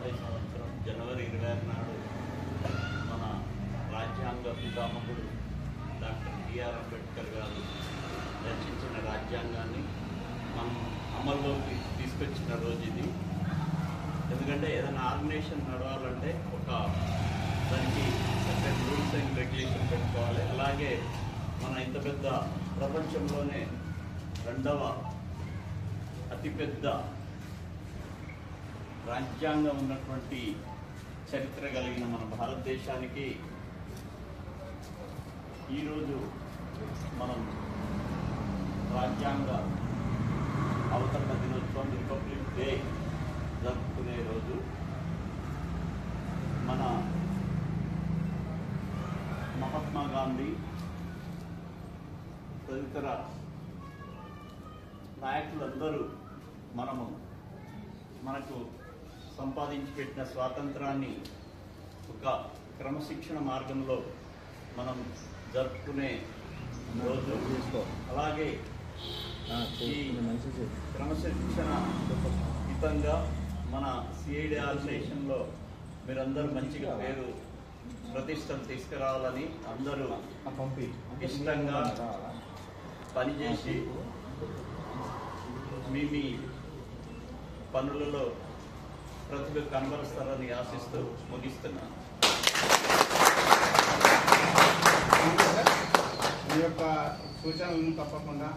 1940 సంవత్సరం జనవరి 26 నాడు మన రాజ్యాంగ పితామహుడు డాక్టర్ బిఆర్ అంబేద్కర్ గారు రచించిన రాజ్యాంగాన్ని మనం అమల్లోకి తీసుకొచ్చిన రోజు ఇది. ఎందుకంటే ఏదైనా ఆర్గనైజేషన్ నడవాలంటే దానికి సపరేట్ రూల్స్ అండ్ రెగ్యులేషన్ పెట్టుకోవాలి. అలాగే మన ఇంత పెద్ద ప్రపంచంలోనే రెండవ అతిపెద్ద రాజ్యాంగం ఉన్నటువంటి చరిత్ర కలిగిన మన భారతదేశానికి ఈరోజు మనం రాజ్యాంగ అవతరణ దినోత్సవం, రిపబ్లిక్ డే జరుపుకునే రోజు. మన మహాత్మా గాంధీ తదితర నాయకులందరూ మనకు సంపాదించి పెట్టిన స్వాతంత్రాన్ని ఒక క్రమశిక్షణ మార్గంలో మనం జరుపుకునే రోజు. అలాగే ఈ క్రమశిక్షణ హితంగా మన సిఐడి ఆర్గనైజేషన్లో మీరందరూ మంచిగా పేరు ప్రతిష్టలు తీసుకురావాలని అందరూ ఇష్టంగా పనిచేసి మీ పనులలో ప్రతిభ కనబరుస్తారని ఆశిస్తూ ముగిస్తున్నాను. మీ యొక్క సూచనలను తప్పకుండా